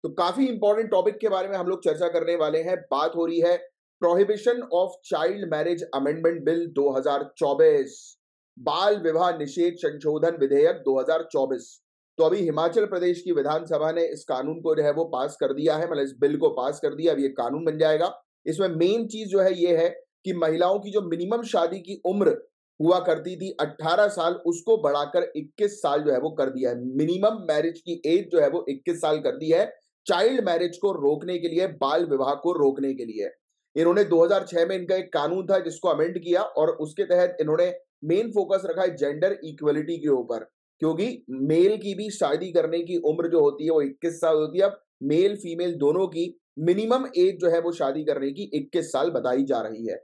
तो काफी important topic के बारे में हम लोग चर्चा करने वाले हैं। बात हो रही है prohibition of child marriage amendment bill 2024, बाल विवाह निषेध संशोधन विधेयक 2024। तो अभी हिमाचल प्रदेश की विधानसभा ने इस कानून को जो है वो पास कर दिया है, मतलब इस बिल को पास कर दिया। अब ये कानून बन जाएगा। इसमें मेन चीज जो है ये है कि महिलाओं की जो मिनिमम शादी की उम्र हुआ करती थी 18 साल, उसको बढ़ाकर 21 साल जो है वो कर दिया है। मिनिमम मैरिज की एज जो है वो 21 साल कर दी है, चाइल्ड मैरिज को रोकने के लिए, बाल विवाह को रोकने के लिए। इन्होंने 2006 में इनका एक कानून था जिसको अमेंड किया और उसके तहत इन्होंने मेन फोकस रखा है जेंडर इक्वलिटी के ऊपर, क्योंकि मेल की भी शादी करने की उम्र जो होती है वो 21 साल होती है। अब मेल फीमेल दोनों की मिनिमम एज जो है वो शादी करने की 21 साल बताई जा रही है।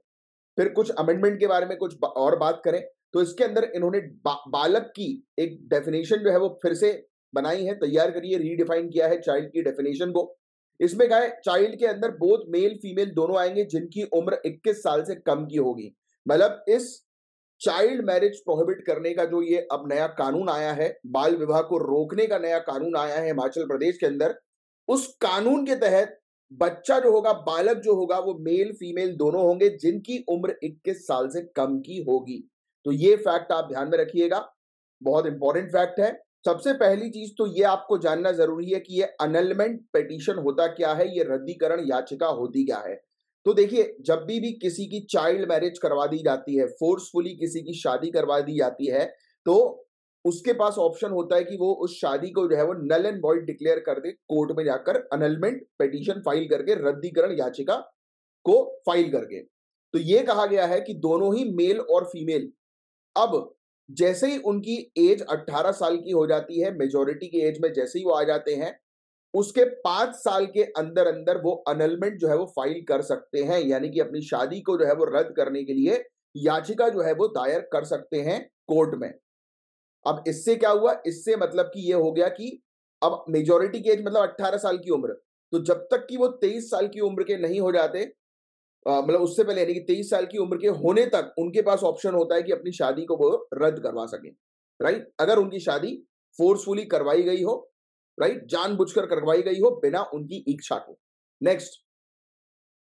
फिर कुछ अमेंडमेंट के बारे में कुछ और बात करें तो इसके अंदर इन्होंने बालक की एक डेफिनेशन जो है वो फिर से बनाई है, तैयार करिए, रीडिफाइन किया है चाइल्ड की डेफिनेशन को। इसमें क्या है, चाइल्ड के अंदर बोथ मेल फीमेल दोनों आएंगे जिनकी उम्र 21 साल से कम की होगी। मतलब इस चाइल्ड मैरिज प्रोहिबिट करने का जो ये अब नया कानून आया है, बाल विवाह को रोकने का नया कानून आया है हिमाचल प्रदेश के अंदर, उस कानून के तहत बच्चा जो होगा, बालक जो होगा, वो मेल फीमेल दोनों होंगे जिनकी उम्र 21 साल से कम की होगी। तो ये फैक्ट आप ध्यान में रखिएगा, बहुत इंपॉर्टेंट फैक्ट है। सबसे पहली चीज तो ये आपको जानना जरूरी है कि ये अनलमेंट पिटीशन होता क्या है, ये रद्दीकरण याचिका होती क्या है। तो देखिए, जब भी किसी की चाइल्ड मैरिज करवा दी जाती है, फोर्सफुली किसी की शादी करवा दी जाती है, तो उसके पास ऑप्शन होता है कि वो उस शादी को जो है वो नल एंड वॉइड डिक्लेयर कर दे, कोर्ट में जाकर अनलमेंट पिटीशन फाइल करके, रद्दीकरण याचिका को फाइल करके। तो ये कहा गया है कि दोनों ही मेल और फीमेल अब जैसे ही उनकी एज 18 साल की हो जाती है, मेजॉरिटी की एज में जैसे ही वो आ जाते हैं, उसके 5 साल के अंदर अंदर वो अनलमेंट जो है वो फाइल कर सकते हैं, यानी कि अपनी शादी को जो है वो रद्द करने के लिए याचिका जो है वो दायर कर सकते हैं कोर्ट में। अब इससे क्या हुआ, इससे मतलब कि ये हो गया कि अब मेजॉरिटी की एज मतलब 18 साल की उम्र, तो जब तक कि वो 23 साल की उम्र के नहीं हो जाते, मतलब उससे पहले यानी कि 23 साल की उम्र के होने तक उनके पास ऑप्शन होता है कि अपनी शादी को वो रद्द करवा सके, राइट। अगर उनकी शादी फोर्सफुली करवाई गई हो, राइट, जानबूझकर करवाई गई हो बिना उनकी इच्छा के। नेक्स्ट,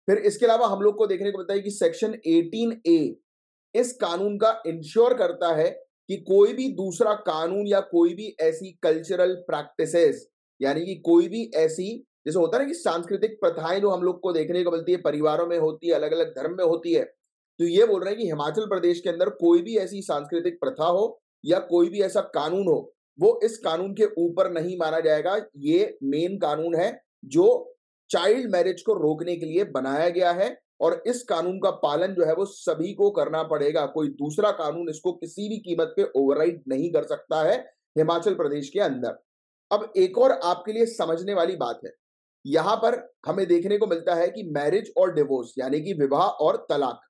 फिर इसके अलावा हम लोग को देखने को मिलता है कि सेक्शन 18A इस कानून का इंश्योर करता है कि कोई भी दूसरा कानून या कोई भी ऐसी कल्चरल प्रैक्टिसेस, यानी कि कोई भी ऐसी, जैसे होता है ना कि सांस्कृतिक प्रथाएं जो हम लोग को देखने को मिलती है, परिवारों में होती है, अलग अलग धर्म में होती है, तो ये बोल रहे हैं कि हिमाचल प्रदेश के अंदर कोई भी ऐसी सांस्कृतिक प्रथा हो या कोई भी ऐसा कानून हो, वो इस कानून के ऊपर नहीं माना जाएगा। ये मेन कानून है जो चाइल्ड मैरिज को रोकने के लिए बनाया गया है और इस कानून का पालन जो है वो सभी को करना पड़ेगा। कोई दूसरा कानून इसको किसी भी कीमत पे ओवरराइड नहीं कर सकता है हिमाचल प्रदेश के अंदर। अब एक और आपके लिए समझने वाली बात है, यहां पर हमें देखने को मिलता है कि मैरिज और डिवोर्स, यानी कि विवाह और तलाक,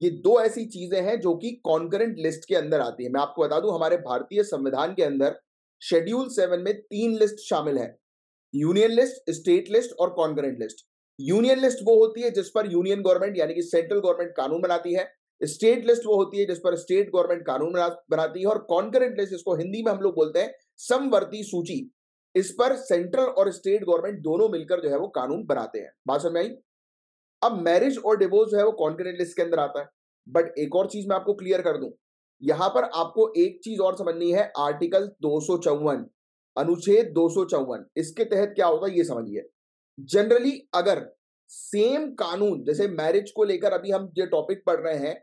ये दो ऐसी चीजें हैं जो कि कॉन्करेंट लिस्ट के अंदर आती है। मैं आपको बता दूं, हमारे भारतीय संविधान के अंदर शेड्यूल 7 में 3 लिस्ट शामिल है, यूनियन लिस्ट, स्टेट लिस्ट और कॉन्करेंट लिस्ट। यूनियन लिस्ट वो होती है जिस पर यूनियन गवर्नमेंट यानी कि सेंट्रल गवर्नमेंट कानून बनाती है। स्टेट लिस्ट वो होती है जिस पर स्टेट गवर्नमेंट कानून बनाती है। और कॉन्करेंट लिस्ट, इसको हिंदी में हम लोग बोलते हैं समवर्ती सूची, इस पर सेंट्रल और स्टेट गवर्नमेंट दोनों मिलकर जो है वो कानून बनाते हैं। बात समझ में आई। अब मैरिज और डिवोर्स जो है वो कॉन्करेंट लिस्ट के अंदर आता है। बट एक और चीज मैं आपको क्लियर कर दूं, यहां पर आपको एक चीज और समझनी है। आर्टिकल 254, अनुच्छेद 254, इसके तहत क्या होगा ये समझिए। जनरली अगर सेम कानून, जैसे मैरिज को लेकर अभी हम ये टॉपिक पढ़ रहे हैं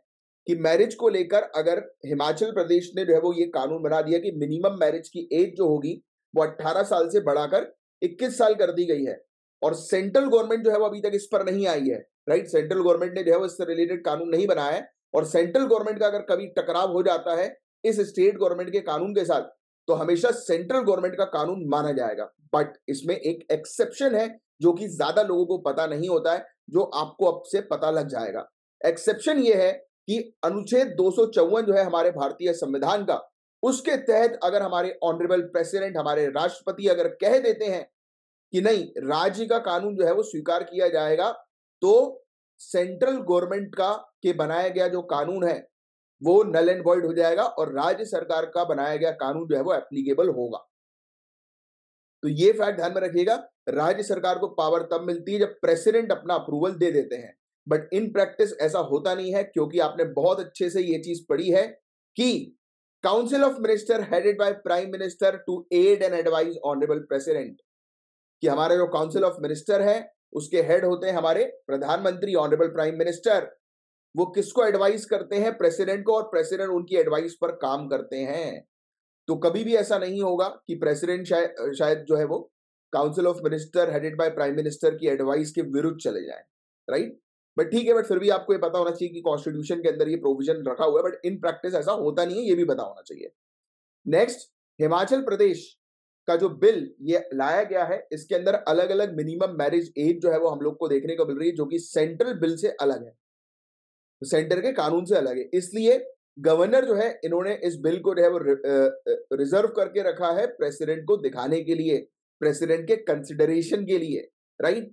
कि मैरिज को लेकर अगर हिमाचल प्रदेश ने जो है वो ये कानून बना दिया कि मिनिमम मैरिज की एज जो होगी वो 18 साल से बढ़ाकर 21 साल कर दी गई है, और सेंट्रल गवर्नमेंट जो है वो अभी तक इस पर नहीं आई है, राइट। सेंट्रल गवर्नमेंट ने जो है वो इससे रिलेटेड कानून नहीं बनाया है, और सेंट्रल गवर्नमेंट का अगर कभी टकराव हो जाता है इस स्टेट गवर्नमेंट के कानून के साथ, तो हमेशा सेंट्रल गवर्नमेंट का कानून माना जाएगा। बट इसमें एक एक्सेप्शन है जो कि ज्यादा लोगों को पता नहीं होता है, जो आपको अब से पता लग जाएगा। एक्सेप्शन ये है कि अनुच्छेद 254 जो है हमारे भारतीय संविधान का, उसके तहत अगर हमारे ऑनरेबल प्रेसिडेंट, हमारे राष्ट्रपति अगर कह देते हैं कि नहीं, राज्य का कानून जो है वो स्वीकार किया जाएगा, तो सेंट्रल गवर्नमेंट का के बनाया गया जो कानून है वो नल एंड वॉइड हो जाएगा और राज्य सरकार का बनाया गया कानून जो है वो एप्लीकेबल होगा। तो ये फैक्ट ध्यान में रखिएगा। राज्य सरकार को पावर तब मिलती है जब प्रेसिडेंट अपना अप्रूवल दे देते हैं। बट इन प्रैक्टिस ऐसा होता नहीं है, क्योंकि आपने बहुत अच्छे से ये चीज पढ़ी है कि council of minister headed by prime minister to aid and advise honourable president, कि हमारा जो काउंसिल ऑफ मिनिस्टर है उसके हेड होते हैं हमारे प्रधानमंत्री, ऑनरेबल प्राइम मिनिस्टर। वो किसको एडवाइस करते हैं? प्रेसिडेंट को, और प्रेसिडेंट उनकी एडवाइस पर काम करते हैं। तो कभी भी ऐसा नहीं होगा कि प्रेसिडेंट शायद जो है वो council of minister headed by prime minister की एडवाइस के विरुद्ध चले जाएं, राइट? बट ठीक है, बट फिर भी आपको ये पता होना चाहिए कि कॉन्स्टिट्यूशन के अंदर ये प्रोविजन रखा हुआ है, बट इन प्रैक्टिस ऐसा होता नहीं है, ये भी पता होना चाहिए। नेक्स्ट, हिमाचल प्रदेश का जो बिल ये लाया गया है, इसके अंदर अलग अलग मिनिमम मैरिज एज जो है वो हम लोग को देखने को मिल रही है, जो कि सेंट्रल बिल से अलग है, सेंटर के कानून से अलग है। इसलिए गवर्नर जो है, इन्होंने इस बिल को जो है वो रिजर्व करके रखा है प्रेसिडेंट को दिखाने के लिए, प्रेसिडेंट के कंसिडरेशन के लिए, राइट?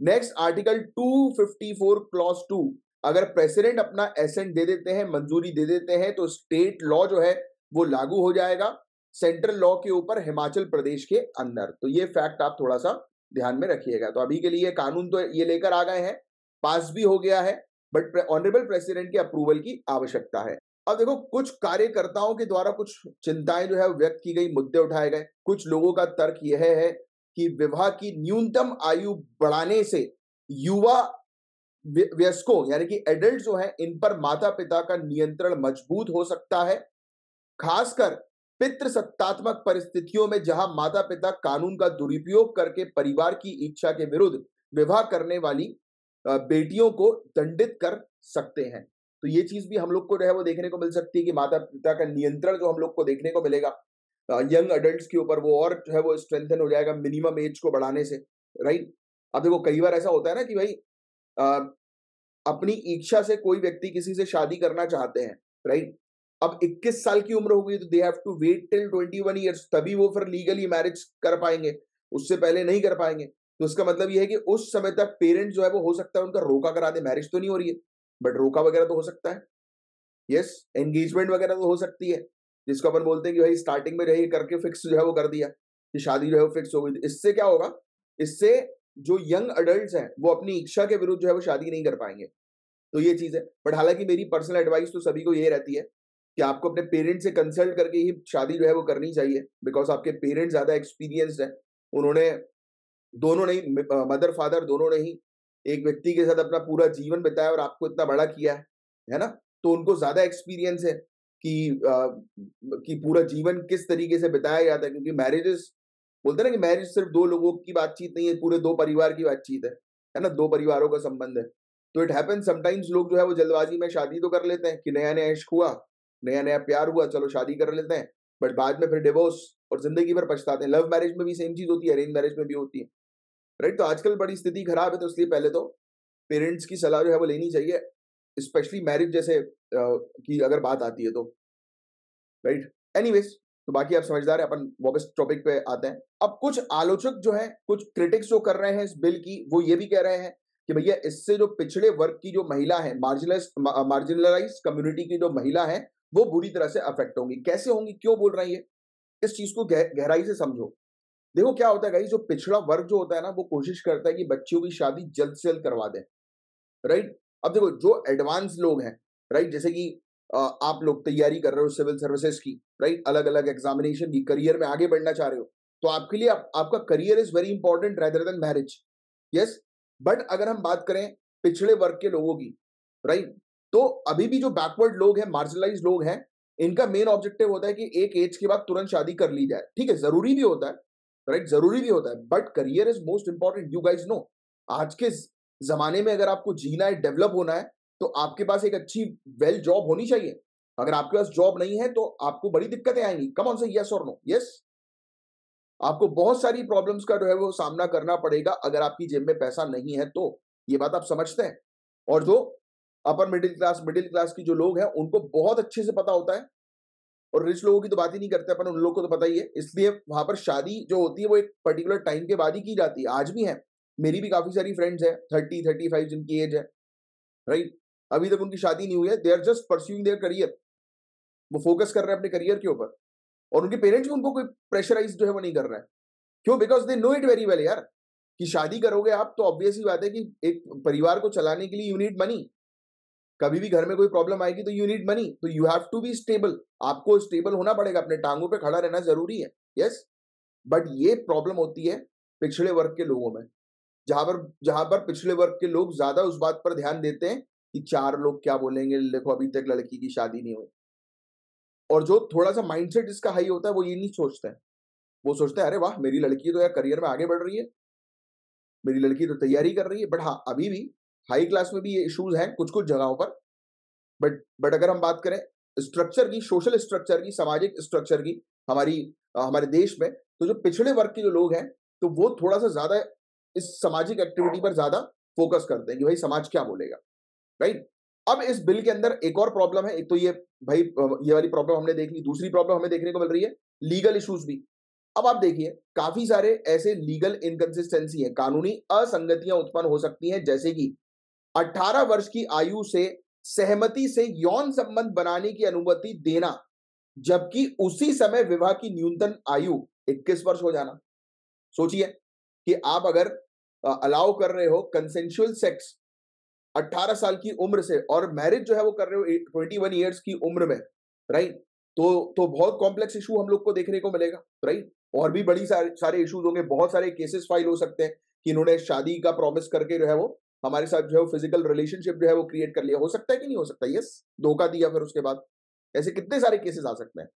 नेक्स्ट, आर्टिकल 254 क्लॉज 2, अगर प्रेसिडेंट अपना एसेंट दे देते हैं, मंजूरी दे देते हैं, तो स्टेट लॉ जो है वो लागू हो जाएगा सेंट्रल लॉ के ऊपर हिमाचल प्रदेश के अंदर। तो ये फैक्ट आप थोड़ा सा ध्यान में रखिएगा। तो अभी के लिए कानून तो ये लेकर आ गए हैं, पास भी हो गया है, बट ऑनरेबल प्रेसिडेंट के अप्रूवल की आवश्यकता है। अब देखो, कुछ कार्यकर्ताओं के द्वारा कुछ चिंताएं जो है व्यक्त की गई, मुद्दे उठाए गए। कुछ लोगों का तर्क यह है कि विवाह की न्यूनतम आयु बढ़ाने से युवा वयस्कों यानी कि एडल्ट जो है, इन पर माता पिता का नियंत्रण मजबूत हो सकता है, खासकर पितृसत्तात्मक परिस्थितियों में जहां माता पिता कानून का दुरुपयोग करके परिवार की इच्छा के विरुद्ध विवाह करने वाली बेटियों को दंडित कर सकते हैं। तो ये चीज भी हम लोग को जो है वो देखने को मिल सकती है कि माता पिता का नियंत्रण जो हम लोग को देखने को मिलेगा यंग अडल्ट्स के ऊपर, वो और जो है वो स्ट्रेंथन हो जाएगा मिनिमम एज को बढ़ाने से, राइट? अब देखो, कई बार ऐसा होता है ना कि भाई अपनी इच्छा से कोई व्यक्ति किसी से शादी करना चाहते हैं, राइट? अब 21 साल की उम्र हो गई तो they have to wait till 21 years, तभी वो फिर लीगली मैरिज कर पाएंगे, उससे पहले नहीं कर पाएंगे। तो इसका मतलब ये है कि उस समय तक पेरेंट्स जो है वो हो सकता है उनका रोका करा दे, मैरिज तो नहीं हो रही है बट रोका वगैरह तो हो सकता है। यस, एंगेजमेंट वगैरह तो हो सकती है, जिसको अपन बोलते हैं कि भाई स्टार्टिंग में रही करके फिक्स जो है वो कर दिया कि शादी जो है वो फिक्स हो गई। इससे क्या होगा? इससे जो यंग अडल्ट हैं वो अपनी इच्छा के विरुद्ध जो है वो शादी नहीं कर पाएंगे। तो ये चीज है। बट हालांकि मेरी पर्सनल एडवाइस तो सभी को ये रहती है कि आपको अपने पेरेंट्स से कंसल्ट करके ही शादी जो है वो करनी चाहिए, बिकॉज आपके पेरेंट्स ज्यादा एक्सपीरियंस्ड है। उन्होंने दोनों ने ही, मदर फादर दोनों ने ही एक व्यक्ति के साथ अपना पूरा जीवन बिताया और आपको इतना बड़ा किया है ना? तो उनको ज्यादा एक्सपीरियंस है कि पूरा जीवन किस तरीके से बिताया जाता है, क्योंकि मैरिजेस बोलते हैं ना कि मैरिज सिर्फ दो लोगों की बातचीत नहीं है, पूरे दो परिवार की बातचीत है ना? दो परिवारों का संबंध है। तो इट हैपेंस समटाइम्स, लोग जो है वो जल्दबाजी में शादी तो कर लेते हैं कि नया नया इश्क हुआ, नया नया प्यार हुआ, चलो शादी कर लेते हैं, बट बाद में फिर डिवोर्स और जिंदगी भर पछताते हैं। लव मैरिज में भी सेम चीज होती है, अरेंज मैरिज में भी होती है, राइट? तो आजकल बड़ी स्थिति खराब है, तो इसलिए पहले तो पेरेंट्स की सलाह जो है वो लेनी चाहिए, स्पेशली मैरिज जैसे की अगर बात आती है तो, राइट? एनीवेज, तो बाकी आप समझदार है, अपन वापस टॉपिक पे आते हैं। अब कुछ आलोचक जो है, कुछ क्रिटिक्स जो कर रहे हैं इस बिल की, वो ये भी कह रहे हैं कि भैया इससे जो पिछड़े वर्ग की जो महिला है, मार्जिनलाइज कम्युनिटी की जो महिला है, वो बुरी तरह से अफेक्ट होंगी। कैसे होंगी, क्यों बोल रही है, इस चीज को गहराई से समझो। देखो क्या होता है गाइस, जो पिछड़ा वर्ग जो होता है ना, वो कोशिश करता है कि बच्चियों की शादी जल्द से जल्द करवा दे, राइट? अब देखो, जो एडवांस लोग हैं, राइट, जैसे कि आप लोग तैयारी कर रहे हो सिविल सर्विसेज की, राइट, अलग अलग एग्जामिनेशन की, करियर में आगे बढ़ना चाह रहे हो, तो आपके लिए आपका career is very important rather than marriage. Yes, but अगर हम बात करें पिछड़े वर्ग के लोगों की, राइट, तो अभी भी जो बैकवर्ड लोग हैं, मार्जिनलाइज लोग हैं, इनका मेन ऑब्जेक्टिव होता है कि एक एज के बाद तुरंत शादी कर ली जाए। ठीक है, जरूरी भी होता है, राइट, जरूरी भी होता है, but career is most important. You guys know, आज के जमाने में अगर आपको जीना है, डेवलप होना है, तो आपके पास एक अच्छी वेल जॉब होनी चाहिए। अगर आपके पास जॉब नहीं है तो आपको बड़ी दिक्कतें आएंगी। कम ऑन से यस और नो? यस, आपको बहुत सारी प्रॉब्लम्स का जो है वो सामना करना पड़ेगा अगर आपकी जेब में पैसा नहीं है तो। ये बात आप समझते हैं? और जो अपर मिडिल क्लास की जो लोग हैं, उनको बहुत अच्छे से पता होता है, और रिच लोगों की तो बात ही नहीं करते अपन, उन लोगों को तो पता ही है। इसलिए वहां पर शादी जो होती है वो एक पर्टिकुलर टाइम के बाद ही की जाती है। आज भी है, मेरी भी काफी सारी फ्रेंड्स है 30-35 जिनकी एज है, राइट, अभी तक उनकी शादी नहीं हुई है, they are just pursuing their career, वो फोकस कर रहे हैं अपने करियर के ऊपर, और उनके पेरेंट्स भी उनको कोई प्रेशराइज जो है वो नहीं कर रहे हैं। क्यों? Because they know it very well यार। कि शादी करोगे आप तो ऑब्वियस ही बात है कि एक परिवार को चलाने के लिए यू नीड मनी। कभी भी घर में कोई प्रॉब्लम आएगी तो यू नीड मनी, तो you have to be stable. आपको स्टेबल होना पड़ेगा, अपने टांगों पे खड़ा रहना जरूरी है। यस, बट ये प्रॉब्लम होती है पिछड़े वर्ग के लोगों में, जहां पर पिछड़े वर्ग के लोग ज्यादा उस बात पर ध्यान देते हैं कि चार लोग क्या बोलेंगे, देखो अभी तक लड़की की शादी नहीं हुई। और जो थोड़ा सा माइंडसेट इसका हाई होता है वो ये नहीं सोचता है, वो सोचता है अरे वाह मेरी लड़की तो यार करियर में आगे बढ़ रही है, मेरी लड़की तो तैयारी कर रही है। बट हाँ, अभी भी हाई क्लास में भी ये इश्यूज हैं कुछ कुछ जगहों पर। बट अगर हम बात करें स्ट्रक्चर की, सोशल स्ट्रक्चर की, सामाजिक स्ट्रक्चर की, हमारे देश में, तो जो पिछड़े वर्ग के जो लोग हैं तो वो थोड़ा सा ज्यादा इस सामाजिक एक्टिविटी पर ज्यादा फोकस करते हैं कि भाई समाज क्या बोलेगा, राइट। अब इस बिल के अंदर एक और प्रॉब्लम है, एक तो ये भाई ये वाली प्रॉब्लम हमने देख ली, दूसरी प्रॉब्लम हमें देखने को मिल रही है लीगल इश्यूज भी। अब आप देखिए काफी सारे ऐसे लीगल इनकंसिस्टेंसी है, कानूनी असंगतियां उत्पन्न हो सकती हैं, जैसे कि 18 वर्ष की आयु से सहमति से यौन संबंध बनाने की अनुमति देना, जबकि उसी समय विवाह की न्यूनतम आयु 21 वर्ष हो जाना। सोचिए कि आप अगर अलाउ कर रहे हो कंसेंशुअल सेक्स 18 साल की उम्र से, और मैरिज जो है वो कर रहे हो 21 ईयर्स की उम्र में, राइट, तो बहुत कॉम्प्लेक्स इशू हम लोग को देखने को मिलेगा, राइट। और भी बड़ी सारे इश्यूज होंगे, बहुत सारे केसेस फाइल हो सकते हैं कि इन्होंने शादी का प्रॉमिस करके जो है वो हमारे साथ जो है फिजिकल रिलेशनशिप जो है वो क्रिएट कर लिया। हो सकता है कि नहीं हो सकता? यस, धोखा दिया फिर उसके बाद, ऐसे कितने सारे केसेस आ सकते हैं।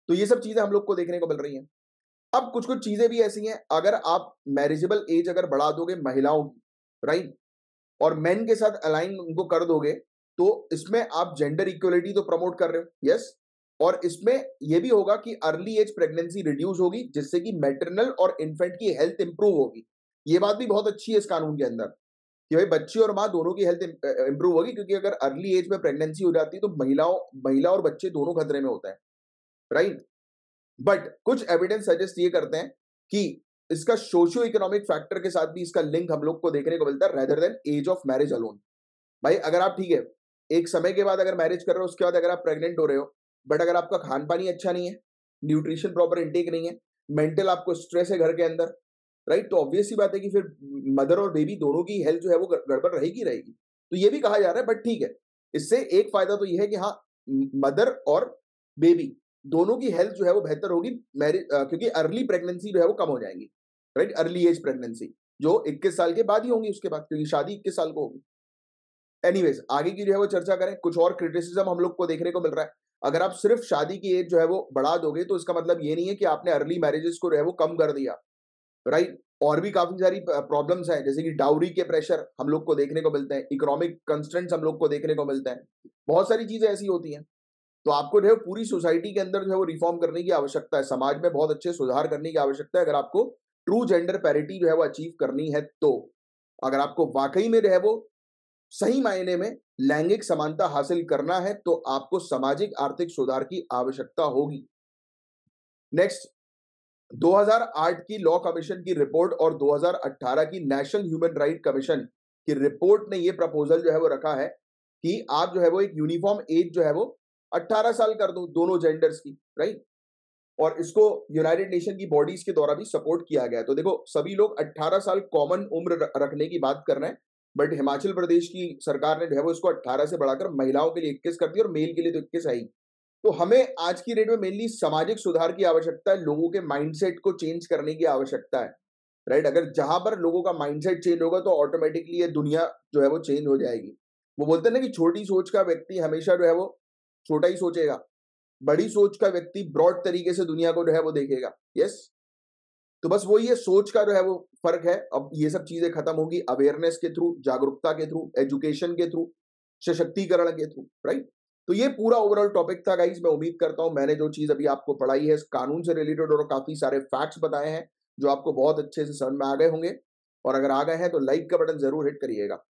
तो ये सब चीजें हम लोग को देखने को मिल रही हैं। अब कुछ कुछ चीजें भी ऐसी हैं, अगर आप मैरिजेबल एज अगर बढ़ा दोगे महिलाओं की, राइट, और मेन के साथ अलाइन उनको कर दोगे, तो इसमें आप जेंडर इक्वलिटी तो प्रमोट कर रहे हो। यस, और इसमें यह भी होगा कि अर्ली एज प्रेगनेंसी रिड्यूस होगी, जिससे कि मैटरनल और इन्फेंट की हेल्थ इंप्रूव होगी। ये बात भी बहुत अच्छी है इस कानून के अंदर कि भाई बच्चे और माँ दोनों की हेल्थ इंप्रूव होगी, क्योंकि अगर अर्ली एज में प्रेगनेंसी हो जाती है तो महिला और बच्चे दोनों खतरे में होते हैं, राइट। बट कुछ एविडेंस सजेस्ट ये करते हैं कि इसका सोशियो इकोनॉमिक फैक्टर के साथ भी इसका लिंक हम लोग को देखने को मिलता है, rather than age of marriage alone. भाई अगर आप ठीक है एक समय के बाद अगर मैरिज कर रहे हो, उसके बाद अगर आप प्रेग्नेंट हो रहे हो, बट अगर आपका खान पान ही अच्छा नहीं है, न्यूट्रिशन प्रॉपर इंटेक नहीं है, मेंटल आपको स्ट्रेस है घर के अंदर, राइट, तो ऑब्वियस सी बात है कि फिर मदर और बेबी दोनों की हेल्थ जो है वो गड़बड़ रहेगी रहेगी। तो ये भी कहा जा रहा है, बट ठीक है, इससे एक फायदा तो ये है कि हाँ, मदर और बेबी दोनों की हेल्थ जो है वो बेहतर होगी मैरिज, क्योंकि अर्ली प्रेगनेंसी जो है वो कम हो जाएंगी, राइट, अर्ली एज प्रेगनेंसी जो 21 साल के बाद ही होंगी उसके बाद, क्योंकि शादी 21 साल को होगी। एनीवेज आगे की जो है वो चर्चा करें, कुछ और क्रिटिसिज्म हम लोग को देखने को मिल रहा है। अगर आप सिर्फ शादी की एज जो है वो बढ़ा दोगे तो इसका मतलब ये नहीं है कि आपने अर्ली मैरिजेस को जो है वो कम कर दिया, राइट। और भी काफी सारी प्रॉब्लम्स हैं, जैसे कि डाउरी के प्रेशर हम लोग को देखने को मिलते हैं, इकोनॉमिक कंस्ट्रेंट्स हम लोग को देखने को मिलते हैं, बहुत सारी चीजें ऐसी होती हैं। तो आपको जो है पूरी सोसाइटी के अंदर जो है वो रिफॉर्म करने की आवश्यकता है, समाज में बहुत अच्छे सुधार करने की आवश्यकता है, अगर आपको ट्रू जेंडर पैरिटी जो है वो अचीव करनी है। तो अगर आपको वाकई में जो है वो सही मायने में लैंगिक समानता हासिल करना है तो आपको सामाजिक आर्थिक सुधार की आवश्यकता होगी। नेक्स्ट, 2008 की लॉ कमीशन की रिपोर्ट और 2018 की नेशनल ह्यूमन राइट कमीशन की रिपोर्ट ने यह प्रपोजल जो है वो रखा है कि आप जो है वो एक यूनिफॉर्म एज जो है वो 18 साल कर दो दोनों जेंडर्स की, राइट। और इसको यूनाइटेड नेशन की बॉडीज के द्वारा भी सपोर्ट किया गया है। तो देखो सभी लोग 18 साल कॉमन उम्र रखने की बात कर रहे हैं, बट हिमाचल प्रदेश की सरकार ने जो है वो इसको 18 से बढ़ाकर महिलाओं के लिए 21 कर दिया, और मेल के लिए तो 21 है ही। तो हमें आज की डेट में मेनली सामाजिक सुधार की आवश्यकता है, लोगों के माइंडसेट को चेंज करने की आवश्यकता है, राइट। अगर जहां पर लोगों का माइंडसेट चेंज होगा तो ऑटोमेटिकली ये दुनिया जो है वो चेंज हो जाएगी। वो बोलते हैं ना कि छोटी सोच का व्यक्ति हमेशा जो है वो छोटा ही सोचेगा, बड़ी सोच का व्यक्ति ब्रॉड तरीके से दुनिया को जो है वो देखेगा। यस, तो बस वो ये सोच का जो है वो फर्क है। अब ये सब चीजें खत्म होगी अवेयरनेस के थ्रू, जागरूकता के थ्रू, एजुकेशन के थ्रू, सशक्तिकरण के थ्रू, राइट। तो ये पूरा ओवरऑल टॉपिक था गाइस। मैं उम्मीद करता हूं मैंने जो चीज अभी आपको पढ़ाई है इस कानून से रिलेटेड और काफी सारे फैक्ट्स बताए हैं जो आपको बहुत अच्छे से समझ में आ गए होंगे। और अगर आ गए हैं तो लाइक का बटन जरूर हिट करिएगा।